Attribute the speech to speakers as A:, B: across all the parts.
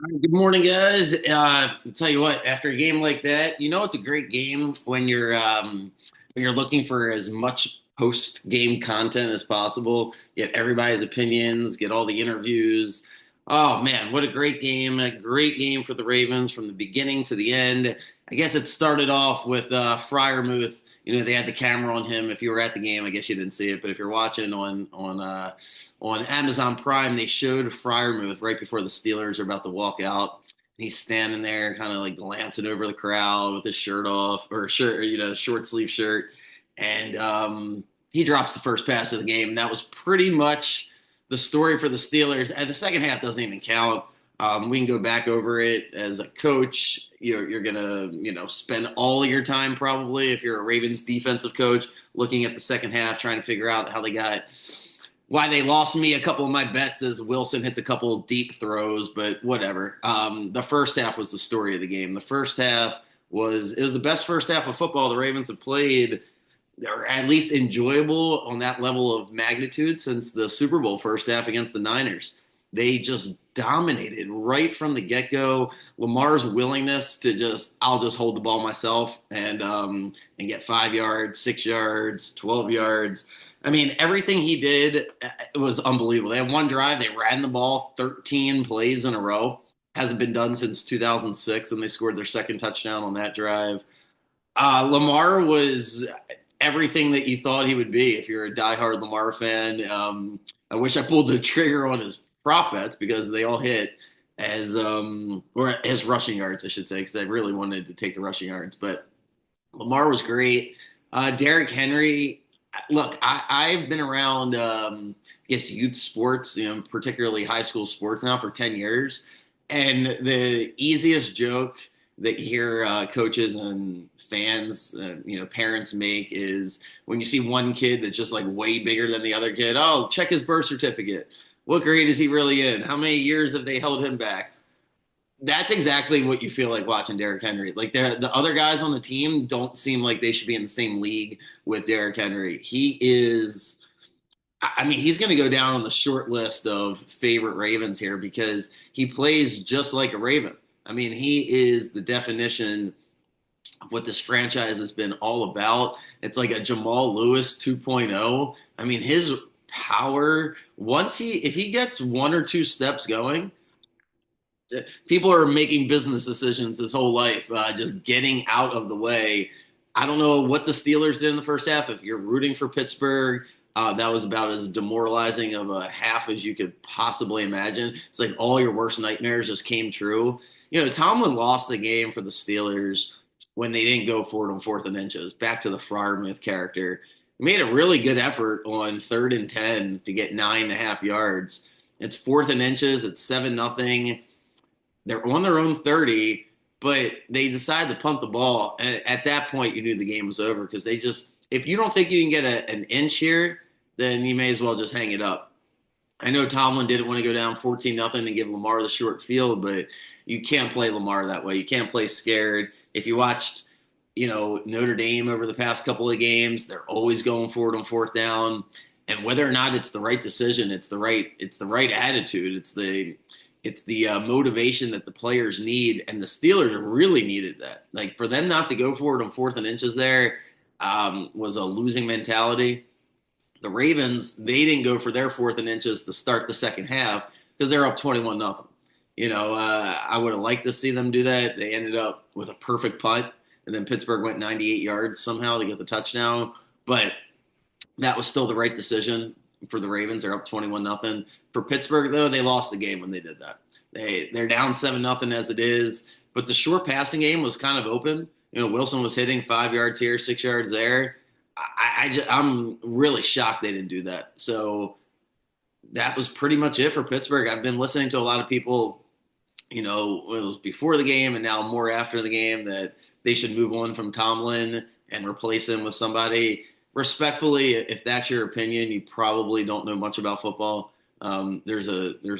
A: Good morning, guys. I'll tell you what, after a game like that, it's a great game when you're looking for as much post-game content as possible. Get everybody's opinions, get all the interviews. Oh man, what a great game! A great game for the Ravens from the beginning to the end. I guess it started off with Fryermuth. They had the camera on him. If you were at the game, I guess you didn't see it, but if you're watching on Amazon Prime, they showed Fryermuth right before the Steelers are about to walk out. He's standing there, kind of like glancing over the crowd with his shirt off, or shirt, short sleeve shirt, and he drops the first pass of the game. And that was pretty much the story for the Steelers. And the second half doesn't even count. We can go back over it as a coach. You're gonna, spend all of your time probably if you're a Ravens defensive coach looking at the second half, trying to figure out how they got why they lost me a couple of my bets as Wilson hits a couple of deep throws, but whatever. The first half was the story of the game. The first half was the best first half of football the Ravens have played, or at least enjoyable on that level of magnitude since the Super Bowl first half against the Niners. They just dominated right from the get go. Lamar's willingness to I'll just hold the ball myself and get 5 yards, 6 yards, 12 yards. I mean, everything he did was unbelievable. They had one drive, they ran the ball 13 plays in a row. Hasn't been done since 2006, and they scored their second touchdown on that drive. Lamar was everything that you thought he would be if you're a diehard Lamar fan. I wish I pulled the trigger on his prop bets because they all hit or his rushing yards, I should say, because I really wanted to take the rushing yards. But Lamar was great. Derrick Henry, look, I've been around, I guess, youth sports, particularly high school sports now for 10 years. And the easiest joke that you hear coaches and fans, parents make is when you see one kid that's just like way bigger than the other kid. Oh, check his birth certificate. What grade is he really in? How many years have they held him back? That's exactly what you feel like watching Derrick Henry. Like the other guys on the team don't seem like they should be in the same league with Derrick Henry. He is, I mean, he's going to go down on the short list of favorite Ravens here because he plays just like a Raven. I mean, he is the definition of what this franchise has been all about. It's like a Jamal Lewis 2.0. I mean, his power, if he gets one or two steps going, people are making business decisions his whole life, just getting out of the way. I don't know what the Steelers did in the first half. If you're rooting for Pittsburgh, that was about as demoralizing of a half as you could possibly imagine. It's like all your worst nightmares just came true. Tomlin lost the game for the Steelers when they didn't go for it on fourth and inches. Back to the Fryermuth character. He made a really good effort on 3rd and 10 to get 9.5 yards. It's fourth and inches. It's 7-0. They're on their own 30, but they decide to punt the ball. And at that point, you knew the game was over because if you don't think you can get an inch here, then you may as well just hang it up. I know Tomlin didn't want to go down 14-0 and give Lamar the short field, but you can't play Lamar that way. You can't play scared. If you watched, Notre Dame over the past couple of games, they're always going for it on fourth down. And whether or not it's the right decision, it's the right attitude. It's the motivation that the players need, and the Steelers really needed that. Like for them not to go for it on fourth and inches there was a losing mentality. The Ravens, they didn't go for their fourth and inches to start the second half because they're up 21-0. I would have liked to see them do that. They ended up with a perfect punt, and then Pittsburgh went 98 yards somehow to get the touchdown. But that was still the right decision for the Ravens. They're up 21-0. For Pittsburgh, though, they lost the game when they did that. They're down 7-0 as it is, but the short passing game was kind of open. Wilson was hitting 5 yards here, 6 yards there. I'm really shocked they didn't do that. So that was pretty much it for Pittsburgh. I've been listening to a lot of people, it was before the game and now more after the game, that they should move on from Tomlin and replace him with somebody. Respectfully, if that's your opinion, you probably don't know much about football. There's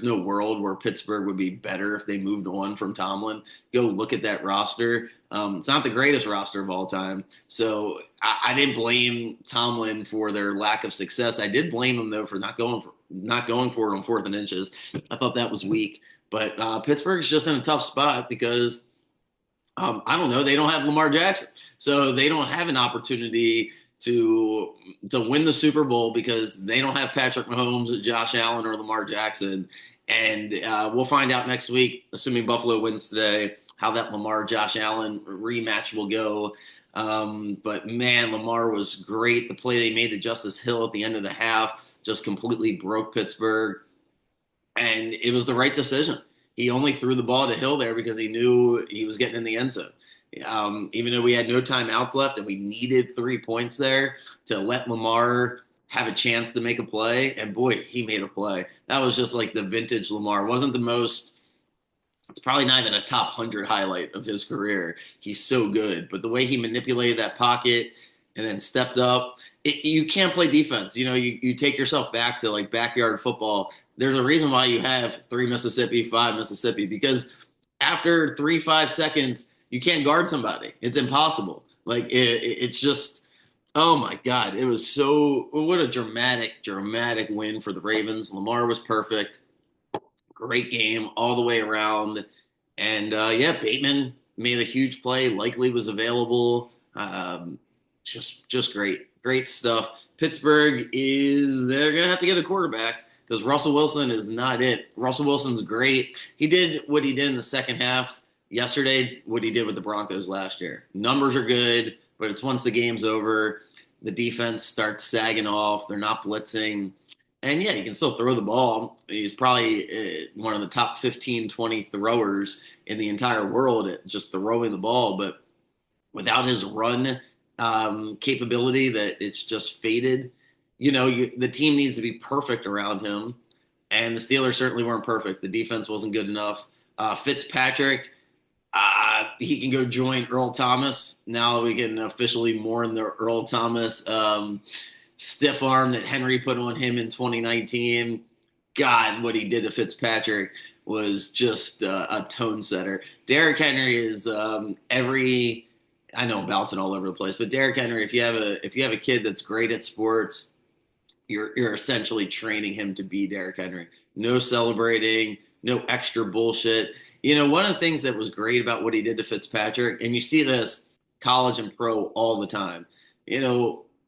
A: no world where Pittsburgh would be better if they moved on from Tomlin. Go look at that roster. It's not the greatest roster of all time. So I didn't blame Tomlin for their lack of success. I did blame him though for not going for it on fourth and inches. I thought that was weak. But Pittsburgh's just in a tough spot because I don't know, they don't have Lamar Jackson, so they don't have an opportunity to win the Super Bowl because they don't have Patrick Mahomes, Josh Allen, or Lamar Jackson. And we'll find out next week, assuming Buffalo wins today, how that Lamar Josh Allen rematch will go. But man, Lamar was great. The play they made to Justice Hill at the end of the half just completely broke Pittsburgh, and it was the right decision. He only threw the ball to Hill there because he knew he was getting in the end zone. Even though we had no timeouts left and we needed 3 points there to let Lamar have a chance to make a play, and boy, he made a play. That was just like the vintage Lamar. It wasn't the most. It's probably not even a top 100 highlight of his career. He's so good, but the way he manipulated that pocket and then stepped up, you can't play defense. You take yourself back to like backyard football. There's a reason why you have 3 Mississippi, 5 Mississippi, because after 3, 5 seconds, you can't guard somebody. It's impossible. Like it's just, oh my God, it was so. What a dramatic win for the Ravens. Lamar was perfect. Great game all the way around. And yeah, Bateman made a huge play. Likely was available. Just great stuff. Pittsburgh they're gonna have to get a quarterback because Russell Wilson is not it. Russell Wilson's great. He did what he did in the second half yesterday, what he did with the Broncos last year. Numbers are good, but it's once the game's over, the defense starts sagging off. They're not blitzing. And yeah, he can still throw the ball. He's probably one of the top 15, 20 throwers in the entire world at just throwing the ball. But without his run capability, that it's just faded. The team needs to be perfect around him. And the Steelers certainly weren't perfect. The defense wasn't good enough. Fitzpatrick, he can go join Earl Thomas. Now we can officially mourn the Earl Thomas stiff arm that Henry put on him in 2019. God, what he did to Fitzpatrick was just a tone setter. Derrick Henry is I know I'm bouncing all over the place, but Derrick Henry, if you have a kid that's great at sports, you're essentially training him to be Derrick Henry. No celebrating, no extra bullshit. One of the things that was great about what he did to Fitzpatrick, and you see this college and pro all the time,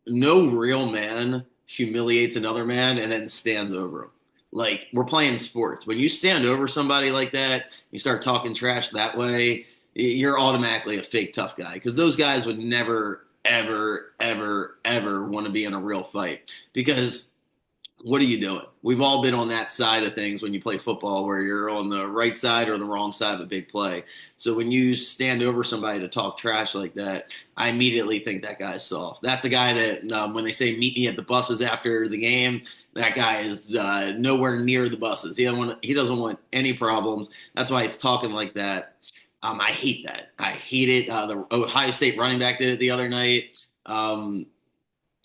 A: no real man humiliates another man and then stands over him. Like, we're playing sports. When you stand over somebody like that, you start talking trash that way, you're automatically a fake tough guy because those guys would never, ever, ever, ever want to be in a real fight because what are you doing? We've all been on that side of things when you play football where you're on the right side or the wrong side of a big play. So when you stand over somebody to talk trash like that, I immediately think that guy's soft. That's a guy that when they say meet me at the buses after the game, that guy is nowhere near the buses. He doesn't want any problems. That's why he's talking like that. I hate that. I hate it. The Ohio State running back did it the other night.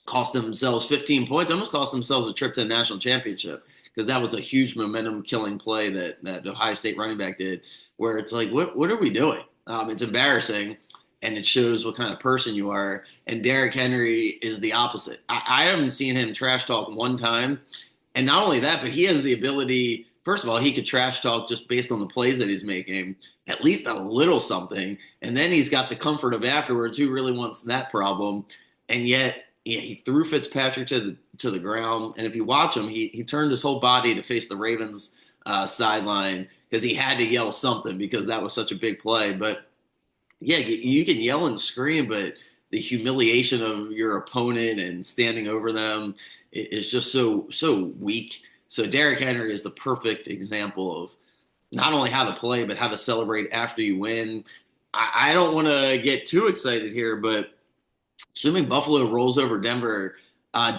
A: Cost themselves 15 points, almost cost themselves a trip to the national championship because that was a huge momentum-killing play that Ohio State running back did where it's like, what are we doing? It's embarrassing, and it shows what kind of person you are. And Derrick Henry is the opposite. I haven't seen him trash talk one time. And not only that, but he has the ability – first of all, he could trash talk just based on the plays that he's making, at least a little something. And then he's got the comfort of afterwards. Who really wants that problem? And yet – yeah, he threw Fitzpatrick to the ground, and if you watch him, he turned his whole body to face the Ravens sideline because he had to yell something because that was such a big play. But yeah, you can yell and scream, but the humiliation of your opponent and standing over them is just so weak. So Derrick Henry is the perfect example of not only how to play, but how to celebrate after you win. I don't want to get too excited here, but assuming Buffalo rolls over Denver,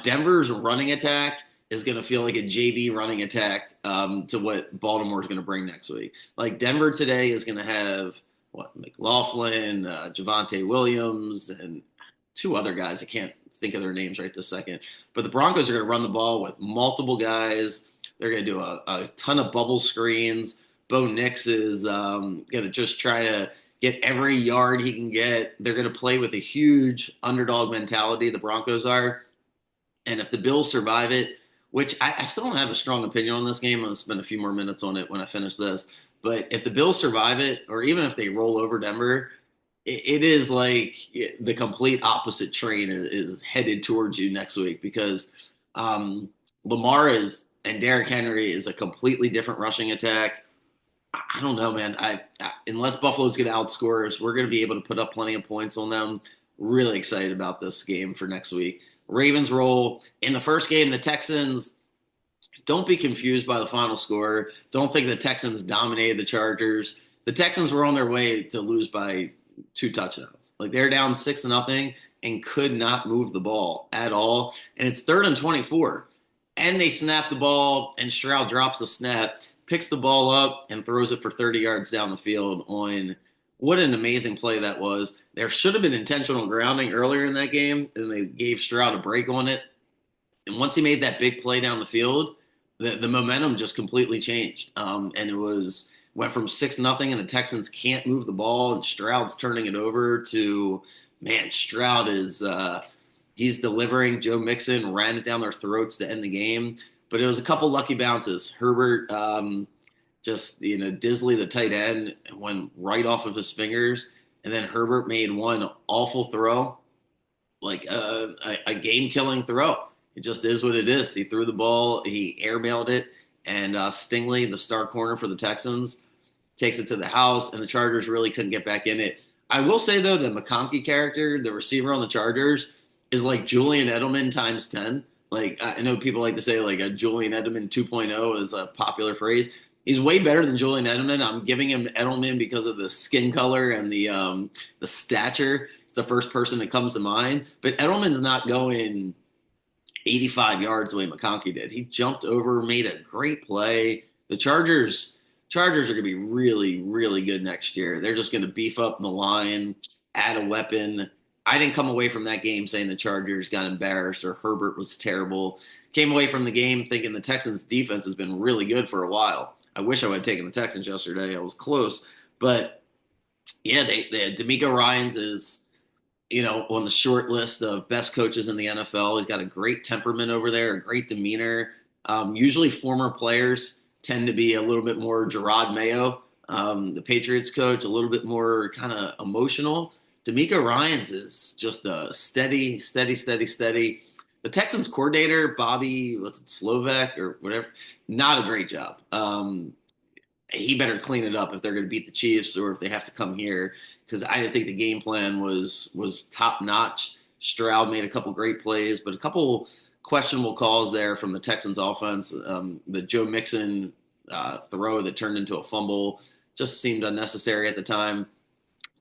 A: Denver's running attack is going to feel like a JV running attack to what Baltimore is going to bring next week. Like Denver today is going to have McLaughlin, Javonte Williams, and two other guys. I can't think of their names right this second. But the Broncos are going to run the ball with multiple guys. They're going to do a ton of bubble screens. Bo Nix is going to just try to get every yard he can get. They're going to play with a huge underdog mentality, the Broncos are. And if the Bills survive it, which I still don't have a strong opinion on this game, I'm going to spend a few more minutes on it when I finish this. But if the Bills survive it, or even if they roll over Denver, it is like the complete opposite train is headed towards you next week because um, Lamar is and Derrick Henry is a completely different rushing attack. I don't know, man. Unless Buffalo's going to outscore us, we're going to be able to put up plenty of points on them. Really excited about this game for next week. Ravens roll in the first game. The Texans, don't be confused by the final score. Don't think the Texans dominated the Chargers. The Texans were on their way to lose by 2 touchdowns. Like they're down 6-0 and could not move the ball at all. And it's 3rd and 24. And they snap the ball, and Stroud drops the snap, picks the ball up, and throws it for 30 yards down the field on what an amazing play that was. There should have been intentional grounding earlier in that game, and they gave Stroud a break on it. And once he made that big play down the field, the momentum just completely changed. And it went from 6-0, and the Texans can't move the ball, and Stroud's turning it over to, man, Stroud is he's delivering. Joe Mixon ran it down their throats to end the game. But it was a couple lucky bounces. Herbert just, Disley, the tight end, went right off of his fingers. And then Herbert made one awful throw, like a game-killing throw. It just is what it is. He threw the ball, he airmailed it, and Stingley, the star corner for the Texans, takes it to the house, and the Chargers really couldn't get back in it. I will say, though, the McConkey character, the receiver on the Chargers, is like Julian Edelman times 10. Like, I know people like to say, like, a Julian Edelman 2.0 is a popular phrase. He's way better than Julian Edelman. I'm giving him Edelman because of the skin color and the stature. It's the first person that comes to mind. But Edelman's not going 85 yards the way McConkey did. He jumped over, made a great play. The Chargers are going to be really, really good next year. They're just going to beef up the line, add a weapon. I didn't come away from that game saying the Chargers got embarrassed or Herbert was terrible. Came away from the game thinking the Texans' defense has been really good for a while. I wish I would have taken the Texans yesterday. I was close. But, yeah, D'Amico Ryans is, on the short list of best coaches in the NFL. He's got a great temperament over there, a great demeanor. Usually former players tend to be a little bit more Gerard Mayo, the Patriots coach, a little bit more kind of emotional. D'Amico Ryans is just a steady. The Texans coordinator, Bobby, was it Slovak or whatever, not a great job. He better clean it up if they're going to beat the Chiefs or if they have to come here because I didn't think the game plan was top notch. Stroud made a couple great plays, but a couple questionable calls there from the Texans offense. The Joe Mixon throw that turned into a fumble just seemed unnecessary at the time.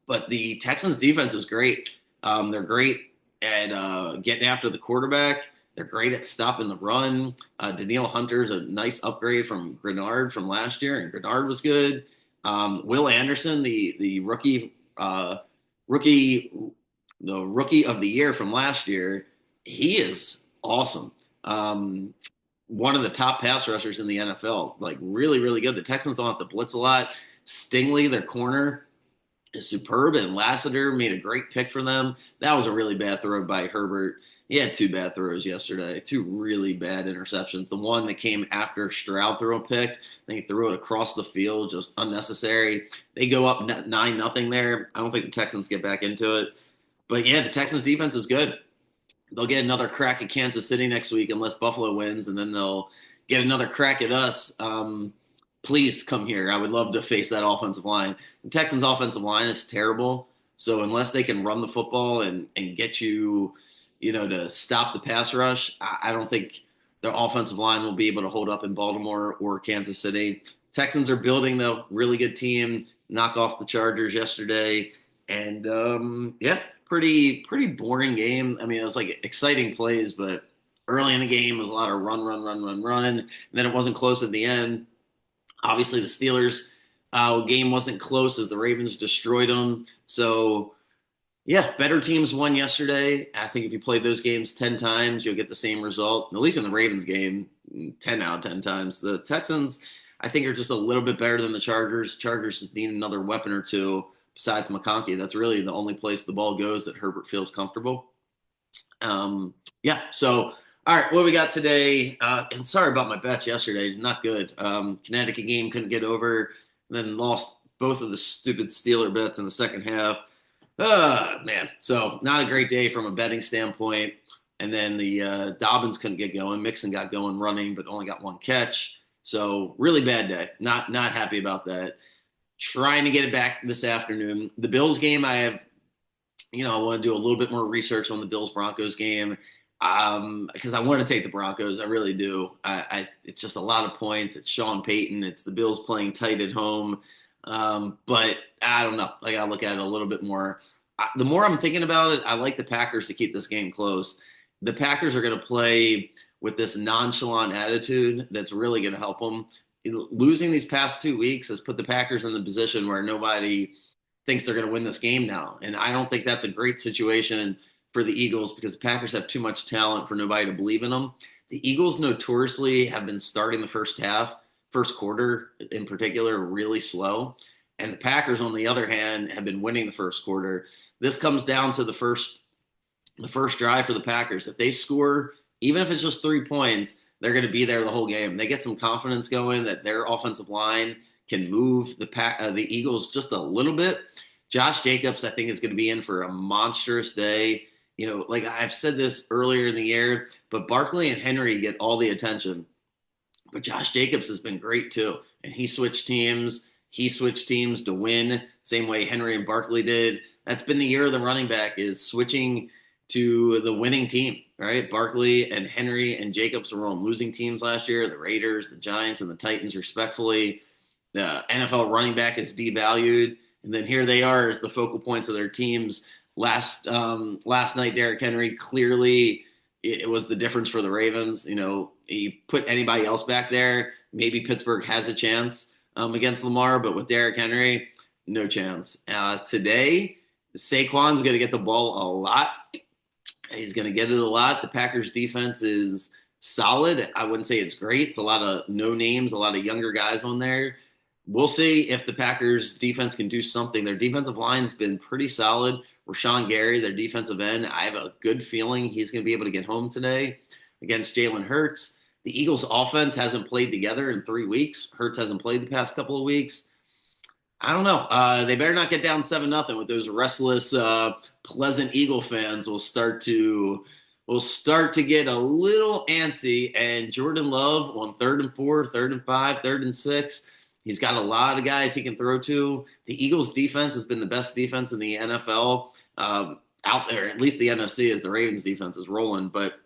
A: But the Texans defense is great. They're great at getting after the quarterback. They're great at stopping the run. Danielle Hunter's a nice upgrade from Grenard from last year, and Grenard was good. Will Anderson, the rookie of the year from last year, he is awesome. One of the top pass rushers in the NFL, like really, really good. The Texans don't have to blitz a lot. Stingley, their corner, is superb, and Lassiter made a great pick for them. That was a really bad throw by Herbert. He had 2 bad throws yesterday, 2 really bad interceptions. The one that came after Stroud threw a pick, then he threw it across the field, just unnecessary. They go up 9-0 there. I don't think the Texans get back into it. But, yeah, the Texans' defense is good. They'll get another crack at Kansas City next week unless Buffalo wins, and then they'll get another crack at us. Please come here. I would love to face that offensive line. The Texans' offensive line is terrible, so unless they can run the football and get you, to stop the pass rush, I don't think their offensive line will be able to hold up in Baltimore or Kansas City. Texans are building the really good team, knock off the Chargers yesterday, and yeah, pretty boring game. I mean, it was like exciting plays, but early in the game was a lot of run, and then it wasn't close at the end. Obviously, the Steelers game wasn't close as the Ravens destroyed them. So, yeah, better teams won yesterday. I think if you play those games 10 times, you'll get the same result. At least in the Ravens game, 10 out of 10 times. The Texans, I think, are just a little bit better than the Chargers. Chargers need another weapon or two besides McConkey. That's really the only place the ball goes that Herbert feels comfortable. Yeah, so all right, what we got today? And sorry about my bets yesterday. Not good. Connecticut game couldn't get over. and then lost both of the stupid Steeler bets in the second half. Man. So not a great day from a betting standpoint. And then the Dobbins couldn't get going. Mixon got going running, but only got one catch. So really bad day. Not happy about that. Trying to get it back this afternoon. The Bills game, I want to do a little bit more research on the Bills Broncos game because I want to take the Broncos. I really do. It's just a lot of points. It's Sean Payton. It's the Bills playing tight at home. But I don't know. I got to look at it a little bit more. The more I'm thinking about it, I like the Packers to keep this game close. The Packers are going to play with this nonchalant attitude that's really going to help them. Losing these past 2 weeks has put the Packers in the position where nobody thinks they're going to win this game now. And I don't think that's a great situation for the Eagles because the Packers have too much talent for nobody to believe in them. The Eagles notoriously have been starting the first quarter in particular, really slow. And the Packers, on the other hand, have been winning the first quarter. This comes down to the first drive for the Packers. If they score, even if it's just 3 points, they're going to be there the whole game. They get some confidence going that their offensive line can move the Eagles just a little bit. Josh Jacobs, I think, is going to be in for a monstrous day. Like I've said this earlier in the year, but Barkley and Henry get all the attention. But Josh Jacobs has been great too. And he switched teams. He switched teams to win, same way Henry and Barkley did. That's been the year of the running back, is switching to the winning team, right? Barkley and Henry and Jacobs were on losing teams last year, the Raiders, the Giants, and the Titans, respectfully. The NFL running back is devalued. And then here they are as the focal points of their teams. Last night, Derrick Henry, clearly it was the difference for the Ravens. You put anybody else back there, maybe Pittsburgh has a chance against Lamar, but with Derrick Henry, no chance. Today, Saquon's going to get the ball a lot. He's going to get it a lot. The Packers defense is solid. I wouldn't say it's great. It's a lot of no names, a lot of younger guys on there. We'll see if the Packers defense can do something. Their defensive line's been pretty solid. Rashawn Gary, their defensive end, I have a good feeling he's going to be able to get home today against Jalen Hurts. The Eagles offense hasn't played together in 3 weeks. Hurts hasn't played the past couple of weeks. I don't know. They better not get down 7-0 with those restless, pleasant Eagle fans. Will start to get a little antsy. And Jordan Love on 3rd and 4, 3rd and 5, 3rd and 6. He's got a lot of guys he can throw to. The Eagles defense has been the best defense in the NFL out there. At least the NFC, as the Ravens defense is rolling. But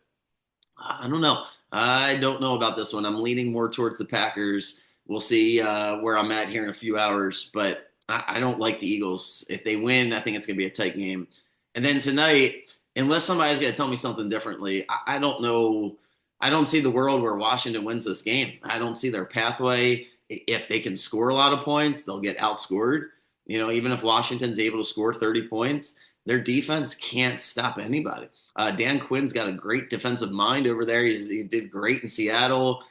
A: I don't know. I don't know about this one. I'm leaning more towards the Packers. We'll see where I'm at here in a few hours, but I don't like the Eagles. If they win, I think it's going to be a tight game. And then tonight, unless somebody's going to tell me something differently, I don't know. I don't see the world where Washington wins this game. I don't see their pathway. If they can score a lot of points, they'll get outscored. Even if Washington's able to score 30 points, their defense can't stop anybody. Dan Quinn's got a great defensive mind over there. He did great in Seattle.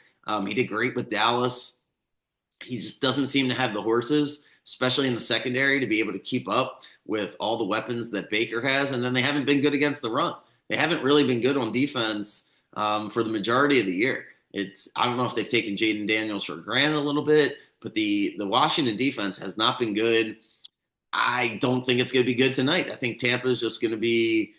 A: He did great with Dallas. He just doesn't seem to have the horses, especially in the secondary, to be able to keep up with all the weapons that Baker has. And then they haven't been good against the run. They haven't really been good on defense for the majority of the year. I don't know if they've taken Jaden Daniels for granted a little bit, but the Washington defense has not been good. I don't think it's going to be good tonight. I think Tampa is just going to be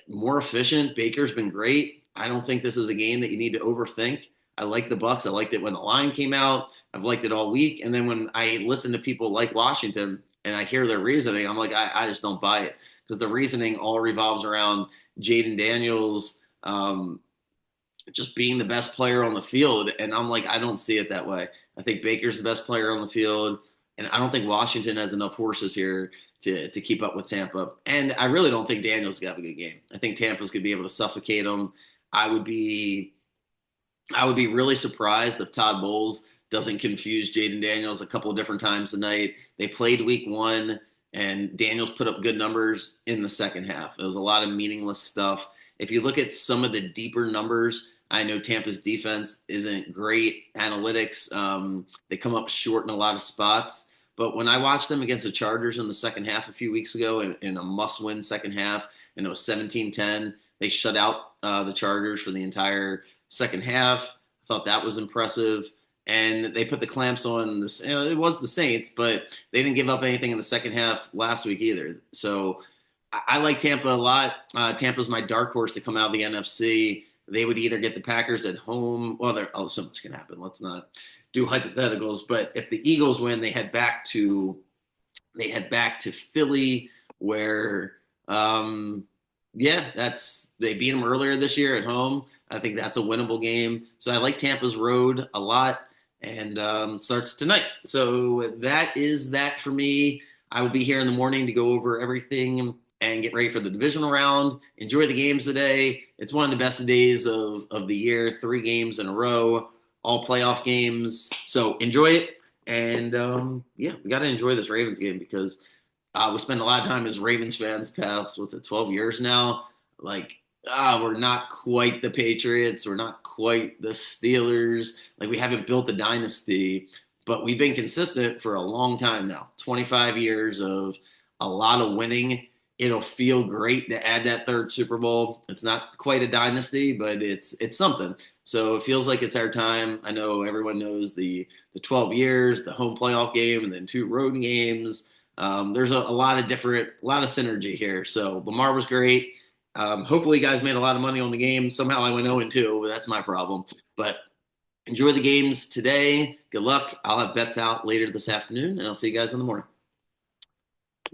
A: more efficient. Baker's been great. I don't think this is a game that you need to overthink. I like the Bucs. I liked it when the line came out. I've liked it all week. And then when I listen to people like Washington and I hear their reasoning, I'm like, I just don't buy it, because the reasoning all revolves around Jaden Daniels just being the best player on the field. And I'm like, I don't see it that way. I think Baker's the best player on the field, and I don't think Washington has enough horses here to keep up with Tampa. And I really don't think Daniels going to have a good game. I think Tampa's going to be able to suffocate them. I would be really surprised if Todd Bowles doesn't confuse Jaden Daniels a couple of different times tonight. They played week 1, and Daniels put up good numbers in the second half. It was a lot of meaningless stuff. If you look at some of the deeper numbers, I know Tampa's defense isn't great analytics. They come up short in a lot of spots. But when I watched them against the Chargers in the second half a few weeks ago in a must-win second half, and it was 17-10, they shut out the Chargers for the entire second half. I thought that was impressive. and they put the clamps on this. It was the Saints, but they didn't give up anything in the second half last week either. So I like Tampa a lot. Tampa's my dark horse to come out of the NFC. They would either get the Packers at home. Well, so much can happen. Let's not do hypotheticals. But if the Eagles win, they head back to Philly, where yeah, they beat them earlier this year at home. I think that's a winnable game. So I like Tampa's road a lot, and starts tonight. So that is that for me. I will be here in the morning to go over everything and get ready for the divisional round. Enjoy the games today. It's one of the best days of the year. 3 games in a row, all playoff games. So enjoy it. And yeah, we got to enjoy this Ravens game because we spend a lot of time as Ravens fans past, 12 years now. Like, we're not quite the Patriots. We're not quite the Steelers. Like, we haven't built a dynasty, but we've been consistent for a long time now. 25 years of a lot of winning. It'll feel great to add that third Super Bowl. It's not quite a dynasty, but it's something. So it feels like it's our time. I know everyone knows the 12 years, the home playoff game, and then 2 road games. There's a lot of synergy here. So Lamar was great. Hopefully, you guys made a lot of money on the game. Somehow I went 0-2, but that's my problem. But enjoy the games today. Good luck. I'll have bets out later this afternoon, and I'll see you guys in the morning.